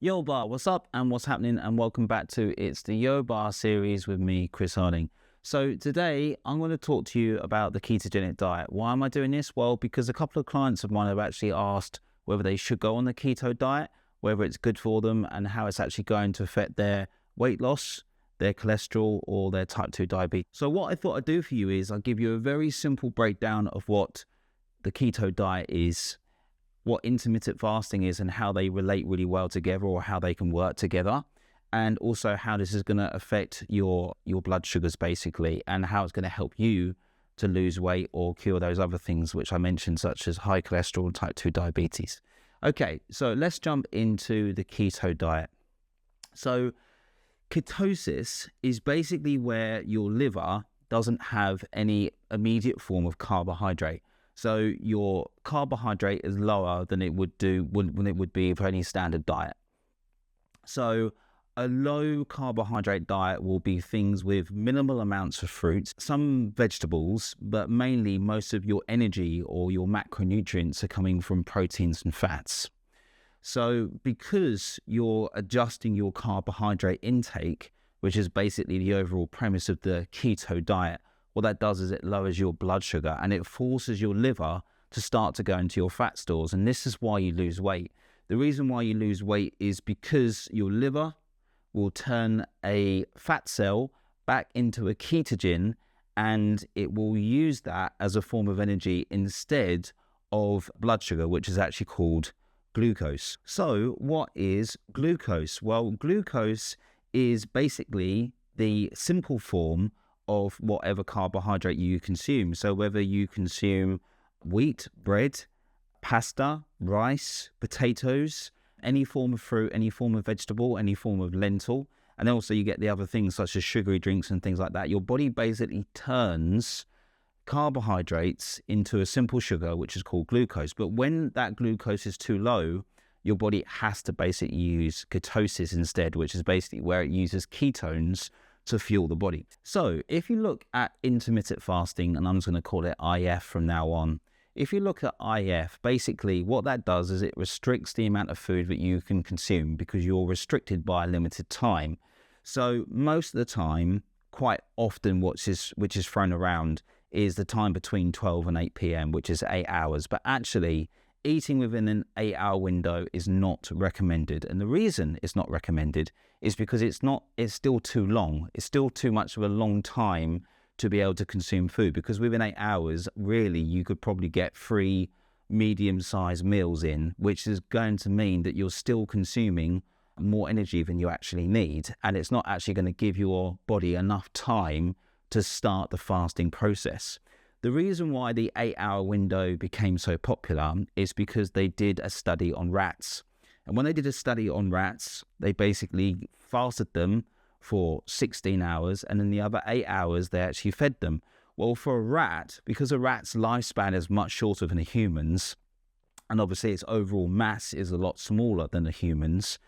Yo Bar, what's up and what's happening, and welcome back to It's the Yo Bar series with me, Chris Harding. So today I'm going to talk to you about the ketogenic diet. Why am I doing this? Well, because a couple of clients of mine have actually asked whether they should go on the keto diet, whether it's good for them, and how it's actually going to affect their weight loss, their cholesterol, or their type 2 diabetes. So what I thought I'd do for you is I'll give you a very simple breakdown of what the keto diet is, what intermittent fasting is, and how they relate really well together, or how they can work together, and also how this is going to affect your blood sugars basically, and how it's going to help you to lose weight or cure those other things which I mentioned, such as high cholesterol and type 2 diabetes. Okay, so let's jump into the keto diet. So ketosis is basically where your liver doesn't have any immediate form of carbohydrate. So your carbohydrate is lower than it would do when it would be for any standard diet. So a low carbohydrate diet will be things with minimal amounts of fruits, some vegetables, but mainly most of your energy or your macronutrients are coming from proteins and fats. So because you're adjusting your carbohydrate intake, which is basically the overall premise of the keto diet, what that does is it lowers your blood sugar and it forces your liver to start to go into your fat stores. And this is why you lose weight. The reason why you lose weight is because your liver will turn a fat cell back into a ketogen, and it will use that as a form of energy instead of blood sugar, which is actually called glucose. So what is glucose? Well, glucose is basically the simple form of whatever carbohydrate you consume. So whether you consume wheat, bread, pasta, rice, potatoes, any form of fruit, any form of vegetable, any form of lentil, and also you get the other things such as sugary drinks and things like that, your body basically turns carbohydrates into a simple sugar, which is called glucose. But when that glucose is too low, your body has to basically use ketosis instead, which is basically where it uses ketones to fuel the body. So if you look at intermittent fasting, and I'm just going to call it IF from now on, if you look at IF, basically what that does is it restricts the amount of food that you can consume because you're restricted by a limited time. So most of the time, quite often which is thrown around is the time between 12 and 8 p.m., which is 8 hours. But actually, eating within an 8-hour window is not recommended. And the reason it's not recommended is because it's still too long. It's still too much of a long time to be able to consume food, because within 8 hours, really, you could probably get 3 medium-sized meals in, which is going to mean that you're still consuming more energy than you actually need. And it's not actually going to give your body enough time to start the fasting process. The reason why the 8-hour window became so popular is because they did a study on rats. And when they did a study on rats, they basically fasted them for 16 hours, and in the other 8 hours, they actually fed them. Well, for a rat, because a rat's lifespan is much shorter than a human's, and obviously its overall mass is a lot smaller than a human's,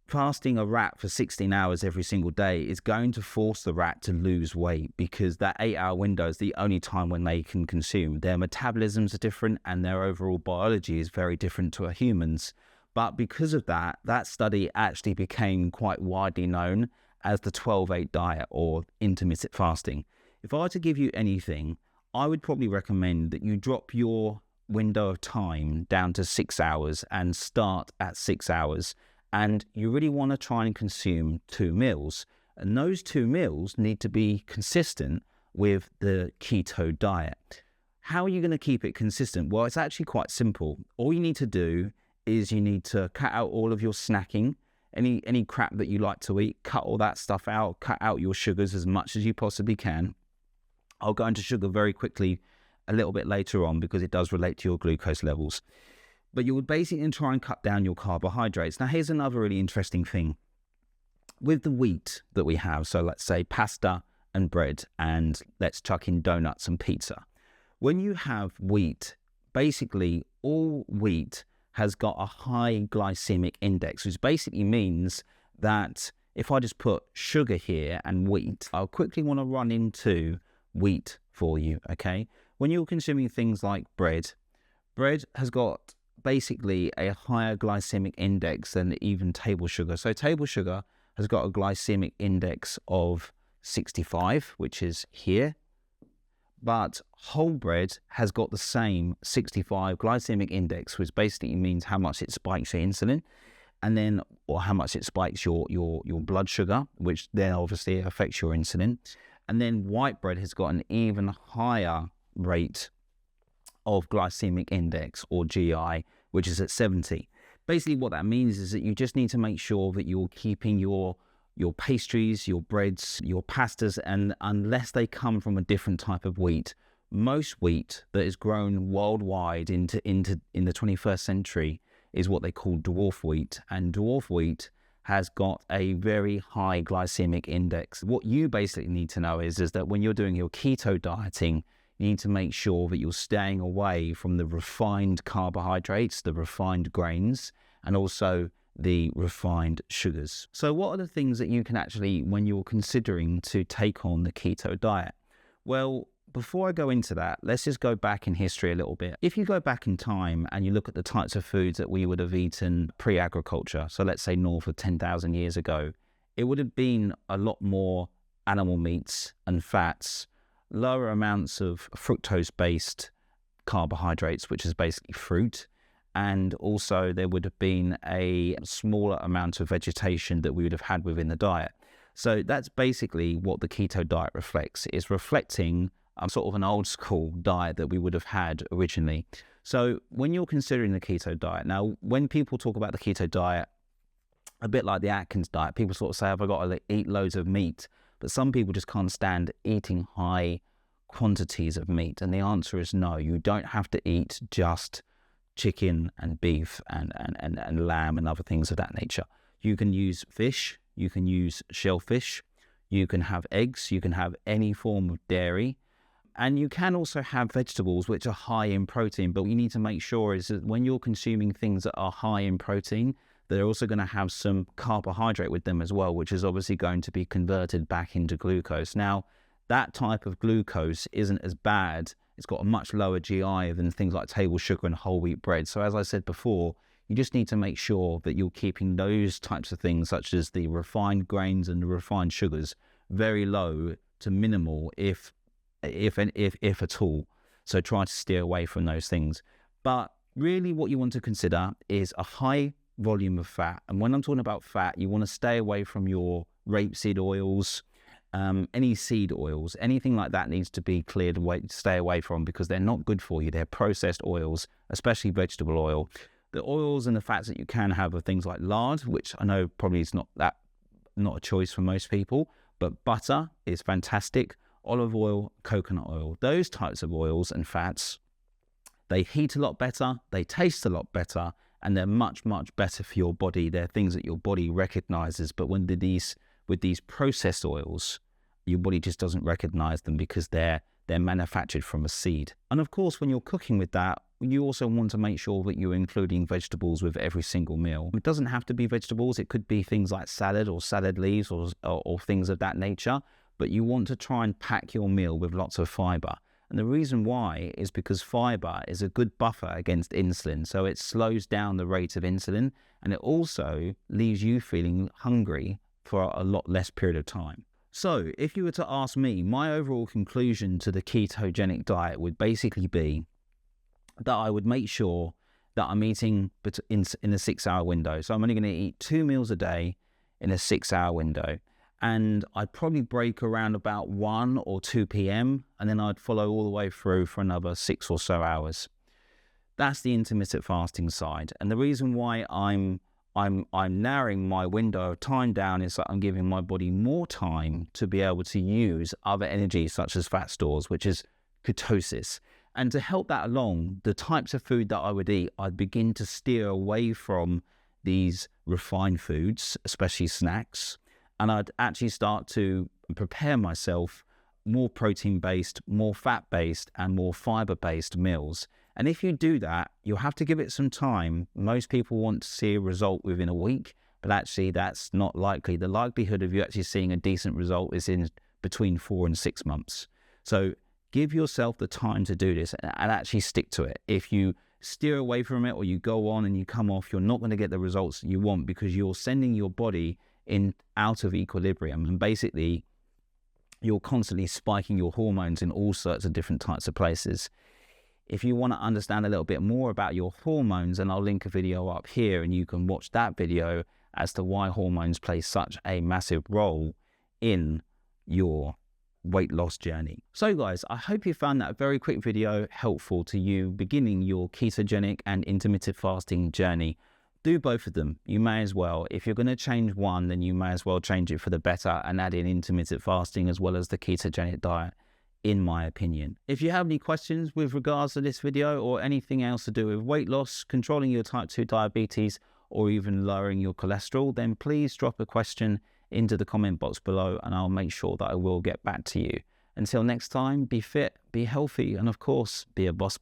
fasting a rat for 16 hours every single day is going to force the rat to lose weight, because that 8-hour window is the only time when they can consume. Their metabolisms are different and their overall biology is very different to a human's. But because of that, that study actually became quite widely known as the 12-8 diet or intermittent fasting. If I were to give you anything, I would probably recommend that you drop your window of time down to 6 hours and start at 6 hours. And you really want to try and consume 2 meals. And those 2 meals need to be consistent with the keto diet. How are you going to keep it consistent? Well, it's actually quite simple. All you need to do is you need to cut out all of your snacking, any crap that you like to eat, cut all that stuff out, cut out your sugars as much as you possibly can. I'll go into sugar very quickly a little bit later on because it does relate to your glucose levels. But you would basically try and cut down your carbohydrates. Now, here's another really interesting thing. With the wheat that we have, so let's say pasta and bread, and let's chuck in donuts and pizza. When you have wheat, basically all wheat has got a high glycemic index, which basically means that if I just put sugar here and wheat, I'll quickly want to run into wheat for you, okay? When you're consuming things like bread has got basically a higher glycemic index than even table sugar. So table sugar has got a glycemic index of 65, which is here. But whole bread has got the same 65 glycemic index, which basically means how much it spikes your insulin, and then, or how much it spikes your blood sugar, which then obviously affects your insulin. And then white bread has got an even higher rate of glycemic index, or GI, which is at 70. Basically what that means is that you just need to make sure that you're keeping your pastries, your breads, your pastas, and unless they come from a different type of wheat, most wheat that is grown worldwide in the 21st century is what they call dwarf wheat, and dwarf wheat has got a very high glycemic index. What you basically need to know is that when you're doing your keto dieting, you need to make sure that you're staying away from the refined carbohydrates, the refined grains, and also the refined sugars. So what are the things that you can actually, when you're considering to take on the keto diet? Well, before I go into that, let's just go back in history a little bit. If you go back in time and you look at the types of foods that we would have eaten pre-agriculture, so let's say north of 10,000 years ago, it would have been a lot more animal meats and fats, lower amounts of fructose-based carbohydrates, which is basically fruit, and also there would have been a smaller amount of vegetation that we would have had within the diet. So that's basically what the keto diet reflects. It's reflecting sort of an old school diet that we would have had originally. So when you're considering the keto diet, now when people talk about the keto diet, a bit like the Atkins diet, people sort of say, have I got to eat loads of meat? But some people just can't stand eating high quantities of meat. And the answer is no, you don't have to eat just chicken and beef and lamb and other things of that nature. You can use fish, you can use shellfish, you can have eggs, you can have any form of dairy, and you can also have vegetables which are high in protein. But what you need to make sure is that when you're consuming things that are high in protein, they're also going to have some carbohydrate with them as well, which is obviously going to be converted back into glucose. Now, that type of glucose isn't as bad. It's got a much lower GI than things like table sugar and whole wheat bread. So as I said before, you just need to make sure that you're keeping those types of things, such as the refined grains and the refined sugars, very low to minimal, if at all. So try to steer away from those things. But really what you want to consider is a high volume of fat. And when I'm talking about fat, you want to stay away from your rapeseed oils, any seed oils, anything like that needs to be cleared away, stay away from, because they're not good for you. They're processed oils, especially vegetable oil. The oils and the fats that you can have are things like lard, which I know probably is not a choice for most people, but butter is fantastic. Olive oil, coconut oil, those types of oils and fats, they heat a lot better, they taste a lot better, and they're much, much better for your body. They're things that your body recognizes, but with these processed oils, your body just doesn't recognize them because they're manufactured from a seed. And of course, when you're cooking with that, you also want to make sure that you're including vegetables with every single meal. It doesn't have to be vegetables. It could be things like salad or salad leaves or things of that nature, but you want to try and pack your meal with lots of fiber. And the reason why is because fiber is a good buffer against insulin. So it slows down the rate of insulin, and it also leaves you feeling hungry for a lot less period of time. So if you were to ask me, my overall conclusion to the ketogenic diet would basically be that I would make sure that I'm eating in a 6-hour window. So I'm only going to eat 2 meals a day in a 6-hour window. And I'd probably break around about 1 or 2 p.m. and then I'd follow all the way through for another 6 or so hours. That's the intermittent fasting side. And the reason why I'm narrowing my window of time down is that I'm giving my body more time to be able to use other energies such as fat stores, which is ketosis. And to help that along, the types of food that I would eat, I'd begin to steer away from these refined foods, especially snacks. And I'd actually start to prepare myself more protein-based, more fat-based, and more fiber-based meals. And if you do that, you'll have to give it some time. Most people want to see a result within a week, but actually that's not likely. The likelihood of you actually seeing a decent result is in between 4 and 6 months. So give yourself the time to do this and actually stick to it. If you steer away from it or you go on and you come off, you're not going to get the results that you want, because you're sending your body out of equilibrium, and basically you're constantly spiking your hormones in all sorts of different types of places. If you want to understand a little bit more about your hormones, and I'll link a video up here and you can watch that video as to why hormones play such a massive role in your weight loss journey. So guys, I hope you found that very quick video helpful to you beginning your ketogenic and intermittent fasting journey. Do both of them. You may as well. If you're going to change one, then you may as well change it for the better and add in intermittent fasting as well as the ketogenic diet, in my opinion. If you have any questions with regards to this video or anything else to do with weight loss, controlling your type 2 diabetes, or even lowering your cholesterol, then please drop a question into the comment box below and I'll make sure that I will get back to you. Until next time, be fit, be healthy, and of course, be a boss.